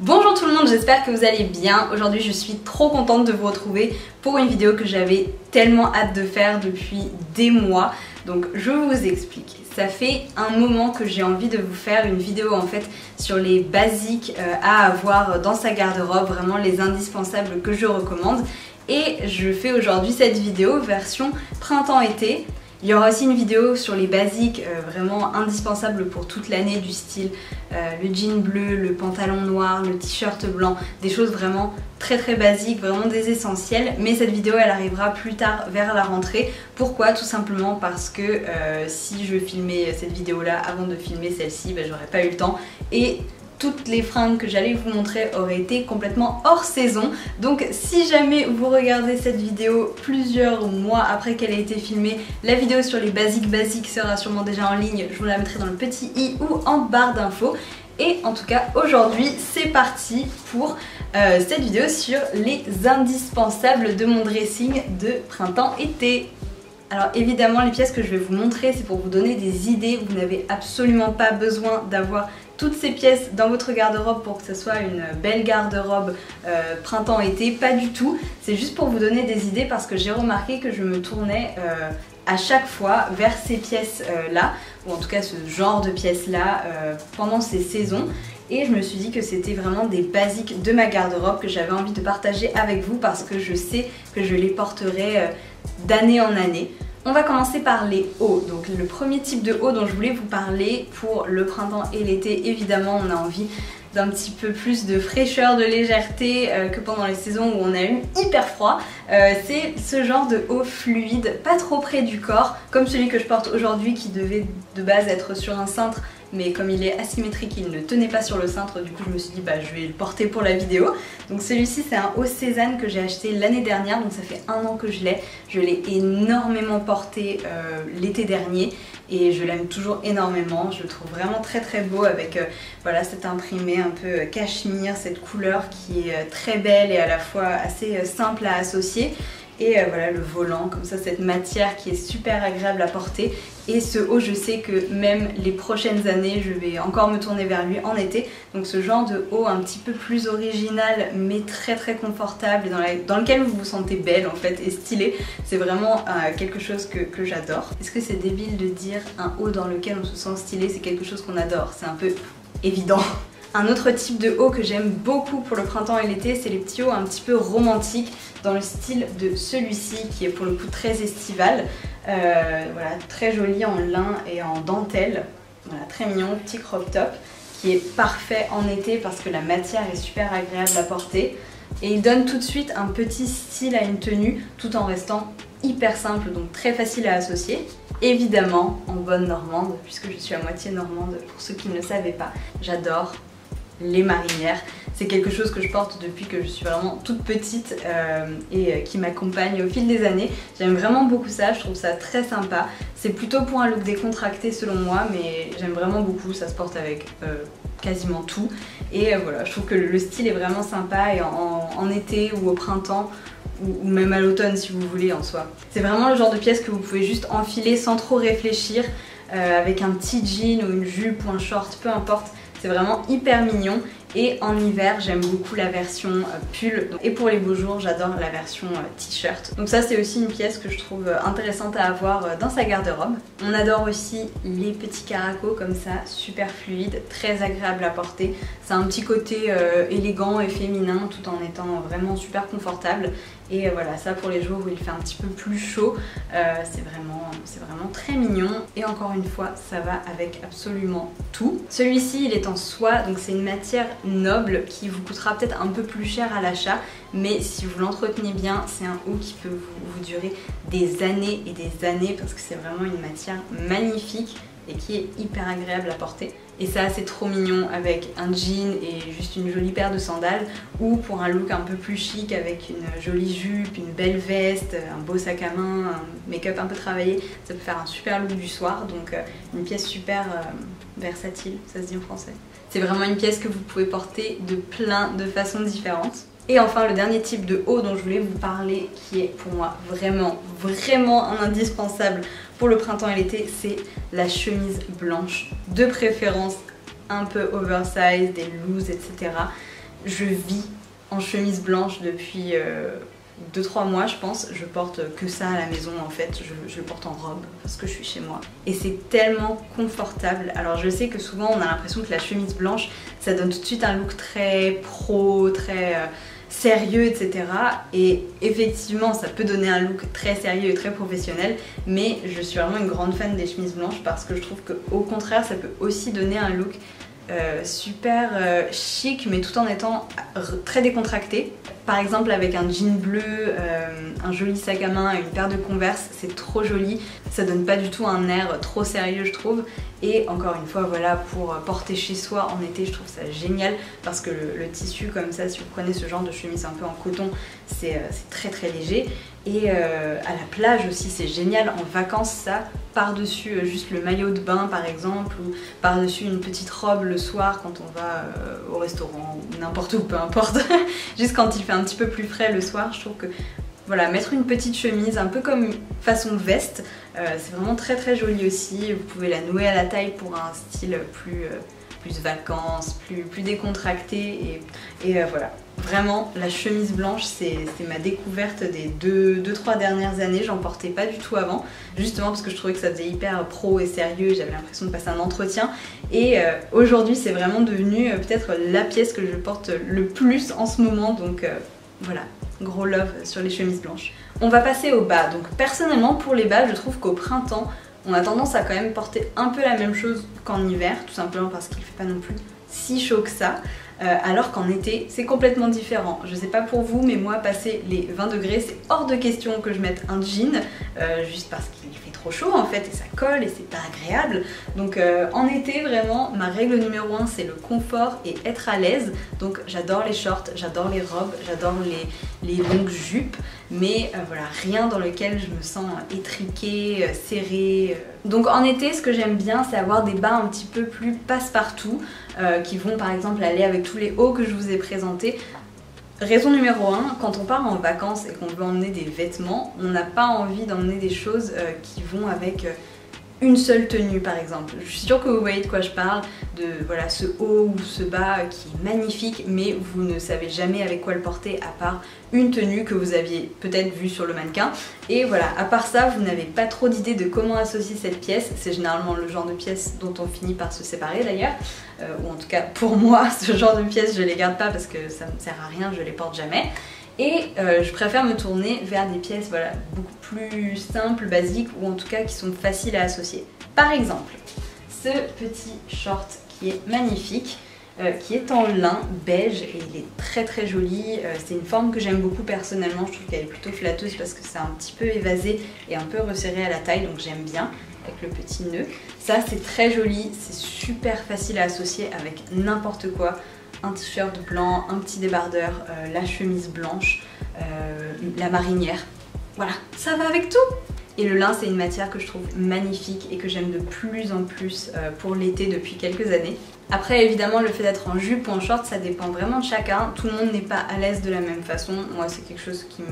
Bonjour tout le monde, j'espère que vous allez bien. Aujourd'hui je suis trop contente de vous retrouver pour une vidéo que j'avais tellement hâte de faire depuis des mois. Donc je vous explique. Ça fait un moment que j'ai envie de vous faire une vidéo en fait sur les basiques à avoir dans sa garde-robe, vraiment les indispensables que je recommande. Et je fais aujourd'hui cette vidéo version printemps-été. Il y aura aussi une vidéo sur les basiques vraiment indispensables pour toute l'année du style le jean bleu, le pantalon noir, le t-shirt blanc, des choses vraiment très basiques, vraiment des essentiels. Mais cette vidéo elle arrivera plus tard vers la rentrée. Pourquoi? Tout simplement parce que si je filmais cette vidéo là avant de filmer celle-ci, j'aurais pas eu le temps et toutes les fringues que j'allais vous montrer auraient été complètement hors saison. Donc si jamais vous regardez cette vidéo plusieurs mois après qu'elle ait été filmée, la vidéo sur les basiques sera sûrement déjà en ligne. Je vous la mettrai dans le petit i ou en barre d'infos. Et en tout cas aujourd'hui c'est parti pour cette vidéo sur les indispensables de mon dressing de printemps-été. Alors évidemment les pièces que je vais vous montrer c'est pour vous donner des idées. Vous n'avez absolument pas besoin d'avoir toutes ces pièces dans votre garde-robe pour que ce soit une belle garde-robe printemps-été, pas du tout. C'est juste pour vous donner des idées parce que j'ai remarqué que je me tournais à chaque fois vers ces pièces-là, ou en tout cas ce genre de pièces-là pendant ces saisons. Et je me suis dit que c'était vraiment des basiques de ma garde-robe que j'avais envie de partager avec vous parce que je sais que je les porterai d'année en année. On va commencer par les hauts. Donc le premier type de haut dont je voulais vous parler pour le printemps et l'été, évidemment on a envie d'un petit peu plus de fraîcheur, de légèreté que pendant les saisons où on a eu hyper froid. C'est ce genre de haut fluide, pas trop près du corps, comme celui que je porte aujourd'hui qui devait de base être sur un cintre, mais comme il est asymétrique, il ne tenait pas sur le cintre, du coup je me suis dit je vais le porter pour la vidéo. Donc celui-ci c'est un haut Cézanne que j'ai acheté l'année dernière, donc ça fait un an que je l'ai énormément porté l'été dernier et je l'aime toujours énormément. Je le trouve vraiment très beau avec voilà, cet imprimé un peu cachemire, cette couleur qui est très belle et à la fois assez simple à associer. Et voilà le volant, comme ça, cette matière qui est super agréable à porter. Et ce haut, je sais que même les prochaines années, je vais encore me tourner vers lui en été. Donc ce genre de haut un petit peu plus original, mais très confortable, et dans lequel vous vous sentez belle en fait, et stylée. C'est vraiment quelque chose que j'adore. Est-ce que c'est débile de dire un haut dans lequel on se sent stylé, c'est quelque chose qu'on adore? C'est un peu évident. Un autre type de haut que j'aime beaucoup pour le printemps et l'été, c'est les petits hauts un petit peu romantiques dans le style de celui-ci qui est pour le coup très estival. Voilà, très joli en lin et en dentelle. Voilà, très mignon, petit crop top qui est parfait en été parce que la matière est super agréable à porter. Et il donne tout de suite un petit style à une tenue tout en restant hyper simple, donc très facile à associer. Évidemment en bonne normande, puisque je suis à moitié normande pour ceux qui ne le savaient pas. J'adore les marinières, c'est quelque chose que je porte depuis que je suis vraiment toute petite et qui m'accompagne au fil des années. J'aime vraiment beaucoup ça, je trouve ça très sympa. C'est plutôt pour un look décontracté selon moi, mais j'aime vraiment beaucoup, ça se porte avec quasiment tout. Et voilà, je trouve que le style est vraiment sympa et en été ou au printemps, ou même à l'automne si vous voulez en soi. C'est vraiment le genre de pièce que vous pouvez juste enfiler sans trop réfléchir avec un petit jean ou une jupe ou un short, peu importe. C'est vraiment hyper mignon et en hiver j'aime beaucoup la version pull et pour les beaux jours j'adore la version t-shirt. Donc ça c'est aussi une pièce que je trouve intéressante à avoir dans sa garde-robe. On adore aussi les petits caracos comme ça, super fluides, très agréable à porter. C'est un petit côté élégant et féminin tout en étant vraiment super confortable. Et voilà, ça pour les jours où il fait un petit peu plus chaud, c'est vraiment très mignon. Et encore une fois, ça va avec absolument tout. Celui-ci, il est en soie, donc c'est une matière noble qui vous coûtera peut-être un peu plus cher à l'achat. Mais si vous l'entretenez bien, c'est un haut qui peut vous durer des années et des années parce que c'est vraiment une matière magnifique et qui est hyper agréable à porter. Et ça c'est trop mignon avec un jean et juste une jolie paire de sandales ou pour un look un peu plus chic avec une jolie jupe, une belle veste, un beau sac à main, un make-up un peu travaillé, ça peut faire un super look du soir. Donc une pièce super versatile, ça se dit en français. C'est vraiment une pièce que vous pouvez porter de plein de façons différentes. Et enfin le dernier type de haut dont je voulais vous parler qui est pour moi vraiment un indispensable pour le printemps et l'été, c'est la chemise blanche, de préférence un peu oversize, des loose, etc. je vis en chemise blanche depuis 2-3 mois je pense. Je porte que ça à la maison en fait, je le porte en robe parce que je suis chez moi. Et c'est tellement confortable. Alors je sais que souvent on a l'impression que la chemise blanche ça donne tout de suite un look très pro, très sérieux, etc. Et effectivement ça peut donner un look très sérieux et très professionnel, mais je suis vraiment une grande fan des chemises blanches parce que je trouve qu'au contraire ça peut aussi donner un look super chic mais tout en étant très décontracté. Par exemple avec un jean bleu, un joli sac à main et une paire de Converse, c'est trop joli. Ça donne pas du tout un air trop sérieux je trouve. Et encore une fois voilà, pour porter chez soi en été je trouve ça génial parce que le tissu comme ça, si vous prenez ce genre de chemise un peu en coton, c'est très très léger. Et à la plage aussi c'est génial, en vacances ça, par-dessus juste le maillot de bain par exemple, ou par-dessus une petite robe le soir quand on va au restaurant ou n'importe où, peu importe, juste quand il fait un petit peu plus frais le soir, je trouve que voilà, mettre une petite chemise un peu comme façon veste, c'est vraiment très très joli aussi. Vous pouvez la nouer à la taille pour un style plus vacances, plus décontracté et voilà. Vraiment, la chemise blanche, c'est ma découverte des 2-3 dernières années. J'en portais pas du tout avant, justement parce que je trouvais que ça faisait hyper pro et sérieux. J'avais l'impression de passer un entretien. Et aujourd'hui, c'est vraiment devenu peut-être la pièce que je porte le plus en ce moment. Donc voilà, gros love sur les chemises blanches. On va passer aux bas. Donc personnellement, pour les bas, je trouve qu'au printemps, on a tendance à quand même porter un peu la même chose qu'en hiver, tout simplement parce qu'il fait pas non plus si chaud que ça. Alors qu'en été c'est complètement différent. Je sais pas pour vous mais moi passer les 20 degrés c'est hors de question que je mette un jean juste parce qu'il fait trop chaud en fait et ça colle et c'est pas agréable. Donc en été vraiment ma règle numéro 1 c'est le confort et être à l'aise. Donc j'adore les shorts, j'adore les robes, j'adore les longues jupes, mais voilà, rien dans lequel je me sens étriquée, serrée. Donc en été ce que j'aime bien c'est avoir des bas un petit peu plus passe-partout qui vont par exemple aller avec tous les hauts que je vous ai présentés. Raison numéro 1, quand on part en vacances et qu'on veut emmener des vêtements, on n'a pas envie d'emmener des choses qui vont avec une seule tenue par exemple. Je suis sûre que vous voyez de quoi je parle, de voilà, ce haut ou ce bas qui est magnifique mais vous ne savez jamais avec quoi le porter à part une tenue que vous aviez peut-être vue sur le mannequin. Et voilà, à part ça, vous n'avez pas trop d'idée de comment associer cette pièce. C'est généralement le genre de pièce dont on finit par se séparer d'ailleurs. Ou en tout cas pour moi, ce genre de pièces je les garde pas parce que ça ne me sert à rien, je les porte jamais. Et je préfère me tourner vers des pièces voilà, beaucoup plus simples, basiques ou en tout cas qui sont faciles à associer. Par exemple, ce petit short qui est magnifique, qui est en lin beige et il est très très joli. C'est une forme que j'aime beaucoup personnellement, je trouve qu'elle est plutôt flatteuse parce que c'est un petit peu évasé et un peu resserré à la taille, donc j'aime bien avec le petit nœud. Ça c'est très joli, c'est super facile à associer avec n'importe quoi. Un t-shirt blanc, un petit débardeur, la chemise blanche, la marinière. Voilà, ça va avec tout! Et le lin c'est une matière que je trouve magnifique et que j'aime de plus en plus pour l'été depuis quelques années. Après évidemment le fait d'être en jupe ou en short ça dépend vraiment de chacun, tout le monde n'est pas à l'aise de la même façon. Moi c'est quelque chose qui me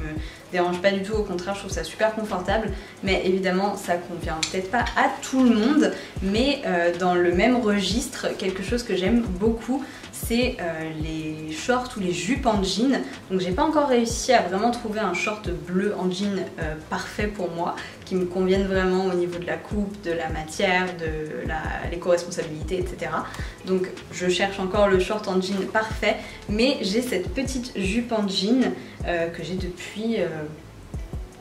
dérange pas du tout, au contraire je trouve ça super confortable, mais évidemment ça convient peut-être pas à tout le monde, mais dans le même registre, quelque chose que j'aime beaucoup c'est les shorts ou les jupes en jean. Donc j'ai pas encore réussi à vraiment trouver un short bleu en jean parfait pour moi, qui me convienne vraiment au niveau de la coupe, de la matière, de l'éco-responsabilité, etc. Donc je cherche encore le short en jean parfait, mais j'ai cette petite jupe en jean que j'ai depuis,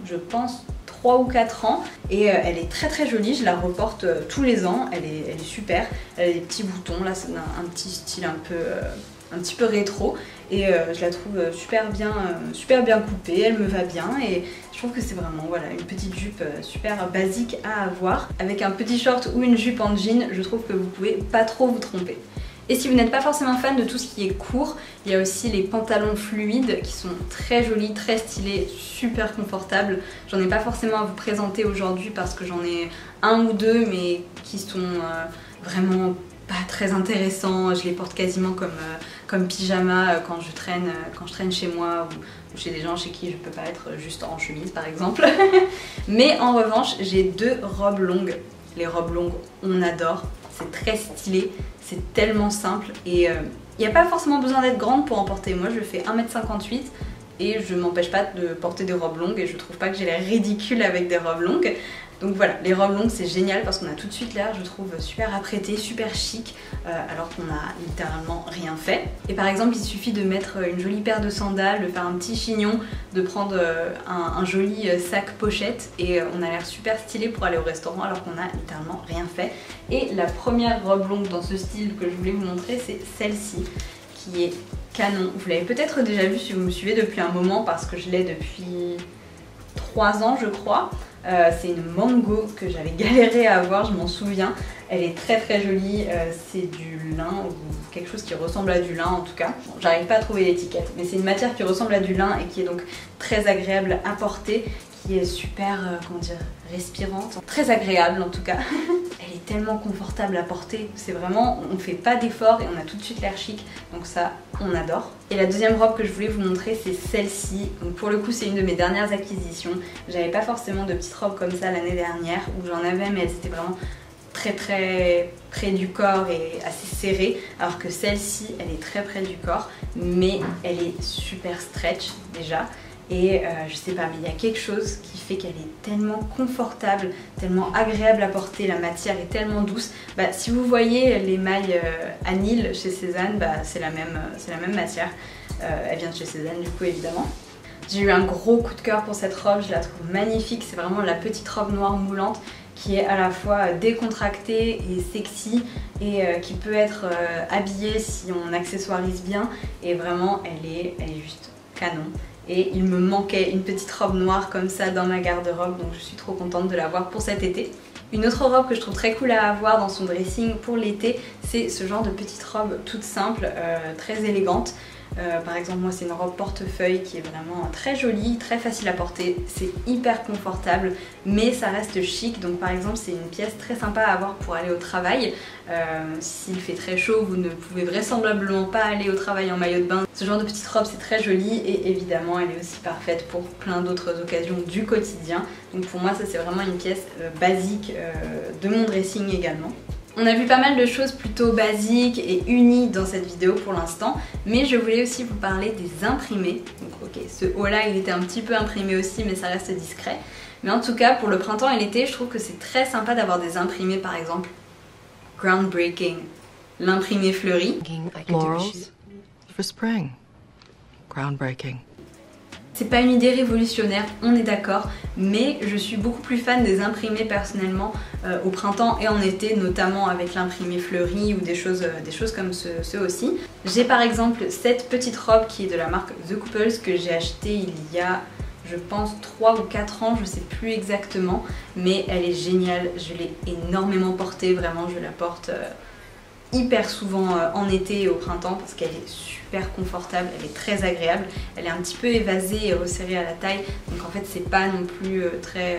je pense, 3 ou 4 ans et elle est très très jolie, je la reporte tous les ans, elle est super, elle a des petits boutons, là c'est un petit style un petit peu rétro et je la trouve super bien coupée, elle me va bien et je trouve que c'est vraiment voilà, une petite jupe super basique à avoir. Avec un petit short ou une jupe en jean, je trouve que vous pouvez pas trop vous tromper. Et si vous n'êtes pas forcément fan de tout ce qui est court, il y a aussi les pantalons fluides qui sont très jolis, très stylés, super confortables. J'en ai pas forcément à vous présenter aujourd'hui parce que j'en ai un ou deux mais qui sont vraiment pas très intéressants. Je les porte quasiment comme pyjama quand je traîne chez moi ou chez des gens chez qui je peux pas être juste en chemise par exemple. Mais en revanche, j'ai 2 robes longues. Les robes longues, on adore. C'est très stylé, c'est tellement simple et Il n'y a pas forcément besoin d'être grande pour en porter. Moi je fais 1m58 et je m'empêche pas de porter des robes longues et je trouve pas que j'ai l'air ridicule avec des robes longues. Donc voilà, les robes longues c'est génial parce qu'on a tout de suite l'air, je trouve, super apprêté, super chic, alors qu'on a littéralement rien fait. Et par exemple, il suffit de mettre une jolie paire de sandales, de faire un petit chignon, de prendre un joli sac pochette et on a l'air super stylé pour aller au restaurant alors qu'on a littéralement rien fait. Et la première robe longue dans ce style que je voulais vous montrer, c'est celle-ci, qui est canon. Vous l'avez peut-être déjà vue si vous me suivez depuis un moment parce que je l'ai depuis 3 ans je crois. C'est une mango que j'avais galéré à avoir, je m'en souviens. Elle est très très jolie, c'est du lin ou quelque chose qui ressemble à du lin en tout cas. Bon, j'arrive pas à trouver l'étiquette, mais c'est une matière qui ressemble à du lin et qui est donc très agréable à porter, qui est super, comment dire, respirante. Très agréable en tout cas. Elle est tellement confortable à porter, c'est vraiment, on fait pas d'effort et on a tout de suite l'air chic, donc ça on adore. Et la deuxième robe que je voulais vous montrer, c'est celle-ci. Donc pour le coup c'est une de mes dernières acquisitions. J'avais pas forcément de petites robes comme ça l'année dernière, où j'en avais mais elles étaient vraiment très près du corps et assez serrée, alors que celle-ci elle est très près du corps mais elle est super stretch déjà. Et je sais pas, mais il y a quelque chose qui fait qu'elle est tellement confortable, tellement agréable à porter, la matière est tellement douce. Bah, si vous voyez les mailles Anil chez Cézanne, bah, c'est la même matière. Elle vient de chez Cézanne du coup évidemment. J'ai eu un gros coup de cœur pour cette robe, je la trouve magnifique, c'est vraiment la petite robe noire moulante qui est à la fois décontractée et sexy et qui peut être habillée si on accessoirise bien et vraiment elle est juste canon. Et il me manquait une petite robe noire comme ça dans ma garde-robe, donc je suis trop contente de l'avoir pour cet été. Une autre robe que je trouve très cool à avoir dans son dressing pour l'été, c'est ce genre de petite robe toute simple, très élégante. Par exemple moi c'est une robe portefeuille qui est vraiment très jolie, très facile à porter, c'est hyper confortable mais ça reste chic, donc par exemple c'est une pièce très sympa à avoir pour aller au travail. S'il fait très chaud vous ne pouvez vraisemblablement pas aller au travail en maillot de bain. Ce genre de petite robe c'est très joli et évidemment elle est aussi parfaite pour plein d'autres occasions du quotidien. Donc pour moi ça c'est vraiment une pièce basique de mon dressing également. On a vu pas mal de choses plutôt basiques et unies dans cette vidéo pour l'instant, mais je voulais aussi vous parler des imprimés. Donc ok, ce haut là il était un petit peu imprimé aussi mais ça reste discret. Mais en tout cas pour le printemps et l'été je trouve que c'est très sympa d'avoir des imprimés, par exemple groundbreaking, l'imprimé fleuri. Morals for spring. Groundbreaking. C'est pas une idée révolutionnaire, on est d'accord, mais je suis beaucoup plus fan des imprimés personnellement au printemps et en été, notamment avec l'imprimé fleuri ou des choses comme ceux aussi. J'ai par exemple cette petite robe qui est de la marque The Couples que j'ai achetée il y a, je pense, 3 ou 4 ans, je sais plus exactement, mais elle est géniale, je l'ai énormément portée, vraiment je la porte hyper souvent en été et au printemps parce qu'elle est super confortable, elle est très agréable, elle est un petit peu évasée et resserrée à la taille, donc en fait c'est pas non plus très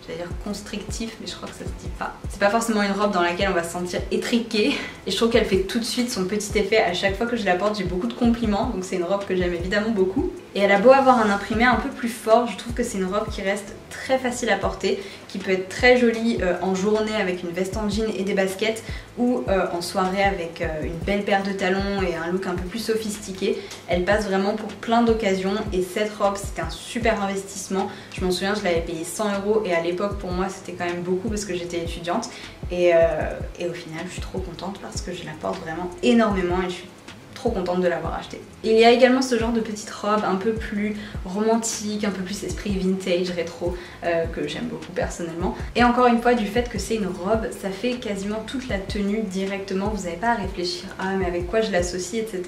j'allais dire constrictif, mais je crois que ça se dit pas. C'est pas forcément une robe dans laquelle on va se sentir étriqué et je trouve qu'elle fait tout de suite son petit effet. À chaque fois que je la porte j'ai beaucoup de compliments, donc c'est une robe que j'aime évidemment beaucoup. Et elle a beau avoir un imprimé un peu plus fort, je trouve que c'est une robe qui reste très facile à porter, qui peut être très jolie en journée avec une veste en jean et des baskets, ou en soirée avec une belle paire de talons et un look un peu plus sophistiqué. Elle passe vraiment pour plein d'occasions et cette robe c'était un super investissement. Je m'en souviens, je l'avais payée 100 € et à l'époque pour moi c'était quand même beaucoup parce que j'étais étudiante et au final je suis trop contente parce que je la porte vraiment énormément et je suis trop contente de l'avoir acheté. Il y a également ce genre de petite robe un peu plus romantique, un peu plus esprit vintage, rétro, que j'aime beaucoup personnellement. Et encore une fois, du fait que c'est une robe, ça fait quasiment toute la tenue directement. Vous n'avez pas à réfléchir, ah mais avec quoi je l'associe, etc.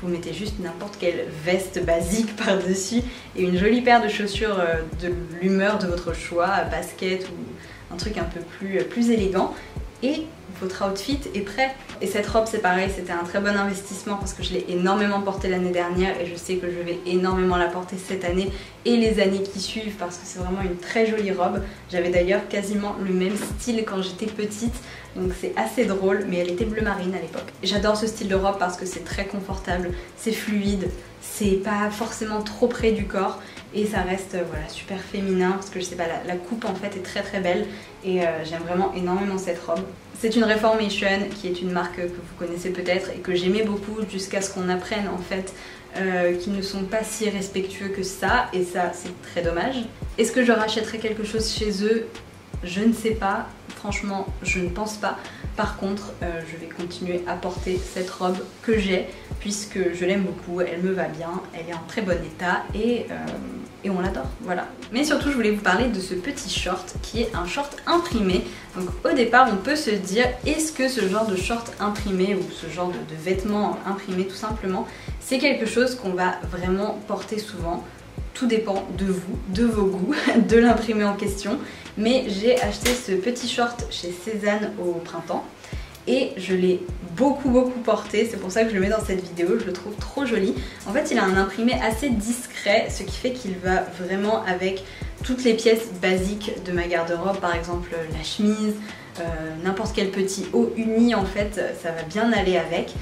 Vous mettez juste n'importe quelle veste basique par-dessus et une jolie paire de chaussures de l'humeur de votre choix, basket ou un truc un peu plus élégant. Et votre outfit est prêt. Et cette robe c'est pareil, c'était un très bon investissement parce que je l'ai énormément portée l'année dernière et je sais que je vais énormément la porter cette année et les années qui suivent parce que c'est vraiment une très jolie robe. J'avais d'ailleurs quasiment le même style quand j'étais petite, donc c'est assez drôle, mais elle était bleu marine à l'époque. J'adore ce style de robe parce que c'est très confortable, c'est fluide, c'est pas forcément trop près du corps et ça reste voilà, super féminin parce que je sais pas, la coupe en fait est très belle et j'aime vraiment énormément cette robe. C'est une Reformation qui est une marque que vous connaissez peut-être et que j'aimais beaucoup jusqu'à ce qu'on apprenne en fait qu'ils ne sont pas si respectueux que ça, et ça c'est très dommage. Est-ce que je rachèterai quelque chose chez eux? Je ne sais pas, franchement je ne pense pas. Par contre je vais continuer à porter cette robe que j'ai puisque je l'aime beaucoup, elle me va bien, elle est en très bon état et on l'adore, voilà. Mais surtout je voulais vous parler de ce petit short qui est un short imprimé. Donc au départ on peut se dire, est-ce que ce genre de short imprimé ou ce genre de vêtements imprimés tout simplement, c'est quelque chose qu'on va vraiment porter souvent? Tout dépend de vous, de vos goûts, de l'imprimé en question. Mais j'ai acheté ce petit short chez Cézanne au printemps et je l'ai beaucoup porté, c'est pour ça que je le mets dans cette vidéo, je le trouve trop joli. En fait il a un imprimé assez discret, ce qui fait qu'il va vraiment avec toutes les pièces basiques de ma garde-robe, par exemple la chemise, n'importe quel petit haut uni en fait, ça va bien aller avec.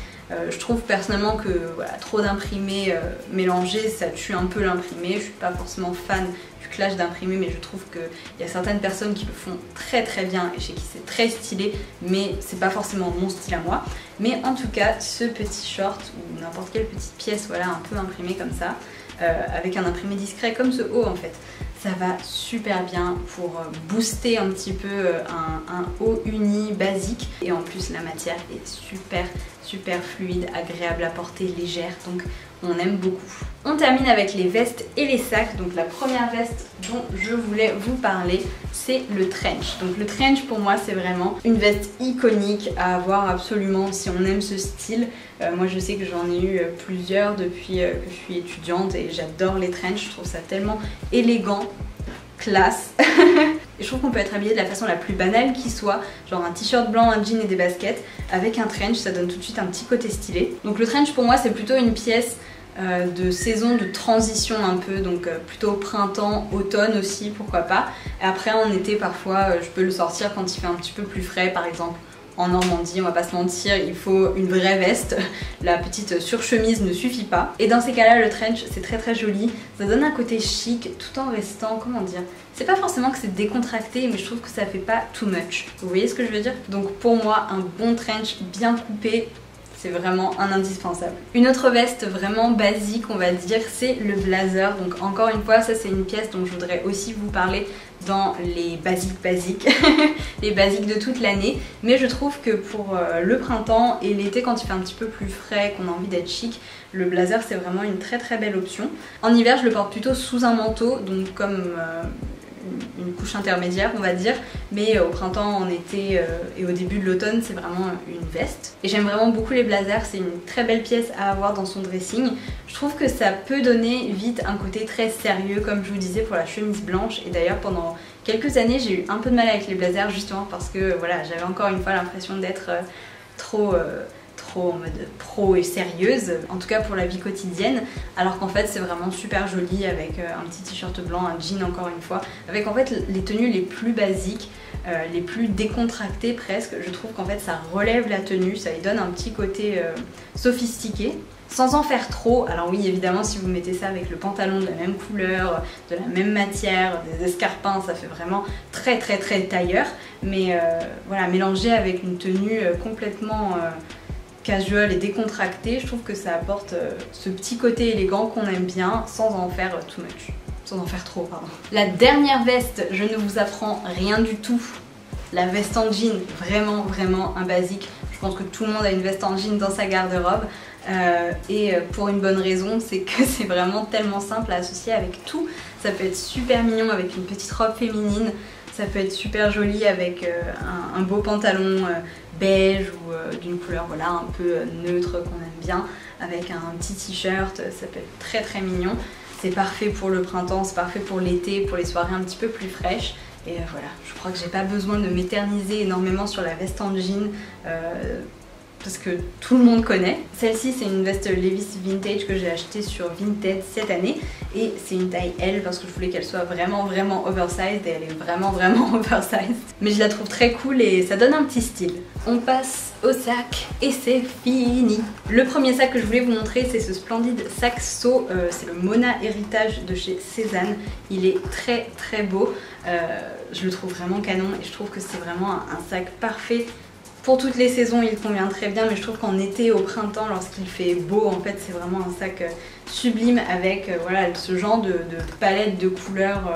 Je trouve personnellement que voilà, trop d'imprimés mélangés ça tue un peu l'imprimé. Je suis pas forcément fan du clash d'imprimés, mais je trouve qu'il y a certaines personnes qui le font très bien et chez qui c'est très stylé, mais c'est pas forcément mon style à moi. Mais en tout cas ce petit short ou n'importe quelle petite pièce voilà, un peu imprimée comme ça, avec un imprimé discret comme ce haut en fait, ça va super bien pour booster un petit peu un haut uni basique. Et en plus la matière est super fluide, agréable à porter, légère, donc on aime beaucoup. On termine avec les vestes et les sacs. Donc la première veste dont je voulais vous parler, c'est le trench. Donc le trench pour moi c'est vraiment une veste iconique à avoir absolument si on aime ce style. Moi je sais que j'en ai eu plusieurs depuis que je suis étudiante et j'adore les trench, je trouve ça tellement élégant, classe. Et je trouve qu'on peut être habillé de la façon la plus banale qui soit, genre un t-shirt blanc, un jean et des baskets avec un trench, ça donne tout de suite un petit côté stylé. Donc le trench pour moi c'est plutôt une pièce de saison de transition un peu, donc plutôt printemps, automne aussi, pourquoi pas. Et après en été parfois je peux le sortir quand il fait un petit peu plus frais, par exemple en Normandie, on va pas se mentir, il faut une vraie veste, la petite surchemise ne suffit pas. Et dans ces cas-là, le trench c'est très joli, ça donne un côté chic tout en restant, comment dire, c'est pas forcément que c'est décontracté, mais je trouve que ça fait pas too much. Vous voyez ce que je veux dire? Donc pour moi, un bon trench bien coupé, c'est vraiment un indispensable. Une autre veste vraiment basique on va dire, c'est le blazer. Donc encore une fois ça c'est une pièce dont je voudrais aussi vous parler dans les basiques les basiques de toute l'année, mais je trouve que pour le printemps et l'été quand il fait un petit peu plus frais, qu'on a envie d'être chic, le blazer c'est vraiment une très belle option. En hiver je le porte plutôt sous un manteau, donc comme une couche intermédiaire on va dire, mais au printemps, en été et au début de l'automne c'est vraiment une veste. Et j'aime vraiment beaucoup les blazers, c'est une très belle pièce à avoir dans son dressing. Je trouve que ça peut donner vite un côté très sérieux comme je vous disais pour la chemise blanche, et d'ailleurs pendant quelques années j'ai eu un peu de mal avec les blazers justement parce que voilà, j'avais encore une fois l'impression d'être trop en mode pro et sérieuse, en tout cas pour la vie quotidienne, alors qu'en fait c'est vraiment super joli avec un petit t-shirt blanc, un jean encore une fois, avec en fait les tenues les plus basiques, les plus décontractées presque. Je trouve qu'en fait ça relève la tenue, ça lui donne un petit côté sophistiqué, sans en faire trop. Alors oui évidemment si vous mettez ça avec le pantalon de la même couleur, de la même matière, des escarpins, ça fait vraiment très tailleur, mais voilà, mélangé avec une tenue complètement casual et décontracté, je trouve que ça apporte ce petit côté élégant qu'on aime bien sans en faire too much. Sans en faire trop, pardon. La dernière veste, je ne vous apprends rien du tout. La veste en jean, vraiment un basique. Je pense que tout le monde a une veste en jean dans sa garde-robe. Et pour une bonne raison, c'est que c'est vraiment tellement simple à associer avec tout. Ça peut être super mignon avec une petite robe féminine. Ça peut être super joli avec un beau pantalon beige ou d'une couleur voilà, un peu neutre qu'on aime bien, avec un petit t-shirt, ça peut être très mignon. C'est parfait pour le printemps, c'est parfait pour l'été, pour les soirées un petit peu plus fraîches. Et voilà, je crois que j'ai pas besoin de m'éterniser énormément sur la veste en jean. Parce que tout le monde connaît. Celle-ci c'est une veste Levi's Vintage que j'ai achetée sur Vinted cette année et c'est une taille L parce que je voulais qu'elle soit vraiment oversized, et elle est vraiment oversized. Mais je la trouve très cool et ça donne un petit style. On passe au sac et c'est fini. Le premier sac que je voulais vous montrer c'est ce splendide sac seau, c'est le Mona Héritage de chez Cézanne. Il est très beau, je le trouve vraiment canon et je trouve que c'est vraiment un sac parfait Pour toutes les saisons, il convient très bien, mais je trouve qu'en été, au printemps, lorsqu'il fait beau, en fait, c'est vraiment un sac sublime avec voilà, ce genre de palette de couleurs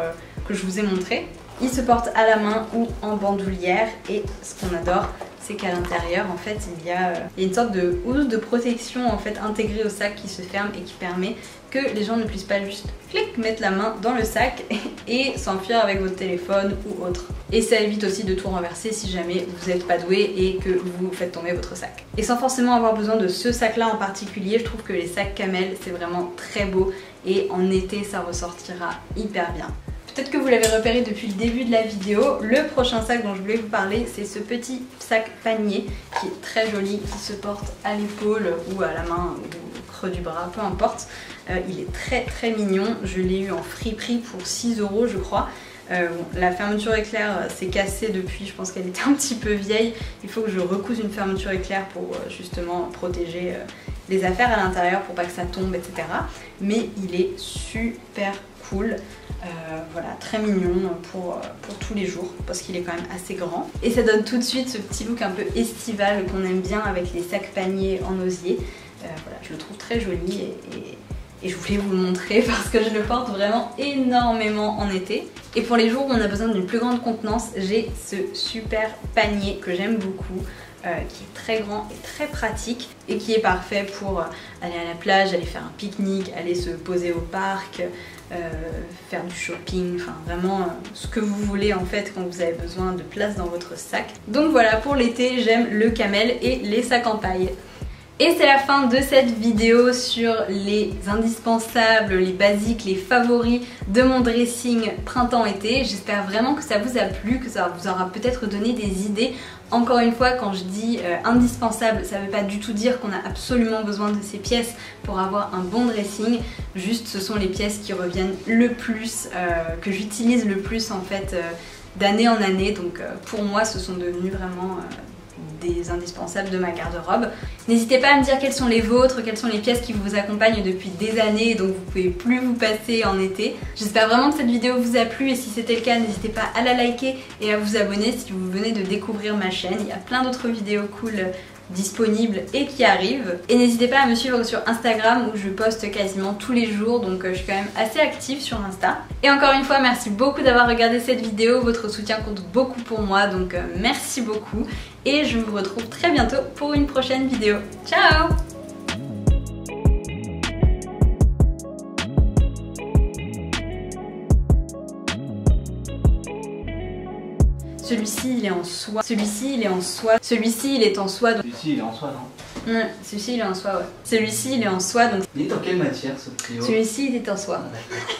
que je vous ai montré. Il se porte à la main ou en bandoulière et ce qu'on adore, c'est qu'à l'intérieur, en fait, il y a une sorte de housse de protection en fait intégrée au sac qui se ferme et qui permet que les gens ne puissent pas juste clic, mettre la main dans le sac et s'enfuir avec votre téléphone ou autre. Et ça évite aussi de tout renverser si jamais vous n'êtes pas doué et que vous faites tomber votre sac. Et sans forcément avoir besoin de ce sac-là en particulier, je trouve que les sacs camel, c'est vraiment très beau et en été, ça ressortira hyper bien. Peut-être que vous l'avez repéré depuis le début de la vidéo, le prochain sac dont je voulais vous parler, c'est ce petit sac panier qui est très joli, qui se porte à l'épaule ou à la main ou au creux du bras, peu importe. Il est très mignon, je l'ai eu en friperie pour 6 € je crois. La fermeture éclair s'est cassée depuis, je pense qu'elle était un petit peu vieille. Il faut que je recouse une fermeture éclair pour justement protéger les affaires à l'intérieur pour pas que ça tombe, etc. Mais il est super cool. Voilà, très mignon pour tous les jours parce qu'il est quand même assez grand et ça donne tout de suite ce petit look un peu estival qu'on aime bien avec les sacs paniers en osier. Voilà, je le trouve très joli et je voulais vous le montrer parce que je le porte vraiment énormément en été. Et pour les jours où on a besoin d'une plus grande contenance, j'ai ce super panier que j'aime beaucoup, qui est très grand et très pratique et qui est parfait pour aller à la plage, aller faire un pique-nique, aller se poser au parc, faire du shopping, enfin vraiment ce que vous voulez en fait quand vous avez besoin de place dans votre sac. Donc voilà, pour l'été, j'aime le camel et les sacs en paille. Et c'est la fin de cette vidéo sur les indispensables, les basiques, les favoris de mon dressing printemps-été. J'espère vraiment que ça vous a plu, que ça vous aura peut-être donné des idées. Encore une fois, quand je dis indispensable, ça ne veut pas du tout dire qu'on a absolument besoin de ces pièces pour avoir un bon dressing. Juste, ce sont les pièces qui reviennent le plus, que j'utilise le plus en fait d'année en année. Donc pour moi, ce sont devenus vraiment des indispensables de ma garde-robe. N'hésitez pas à me dire quelles sont les vôtres, quelles sont les pièces qui vous accompagnent depuis des années et donc vous pouvez plus vous passer en été. J'espère vraiment que cette vidéo vous a plu et si c'était le cas, n'hésitez pas à la liker et à vous abonner si vous venez de découvrir ma chaîne. Il y a plein d'autres vidéos cool disponibles et qui arrivent. Et n'hésitez pas à me suivre sur Instagram où je poste quasiment tous les jours, donc je suis quand même assez active sur Insta. Et encore une fois, merci beaucoup d'avoir regardé cette vidéo, votre soutien compte beaucoup pour moi, donc merci beaucoup. Et je vous retrouve très bientôt pour une prochaine vidéo. Ciao! Celui-ci il est en soie. Celui-ci il est en soie. Celui-ci il est en soie. Celui-ci il est en soie, non? Ouais, celui-ci il est en soie, ouais. Celui-ci il est en soie donc. Il est en quelle matière ce trio? Celui-ci il est en soie. Ah,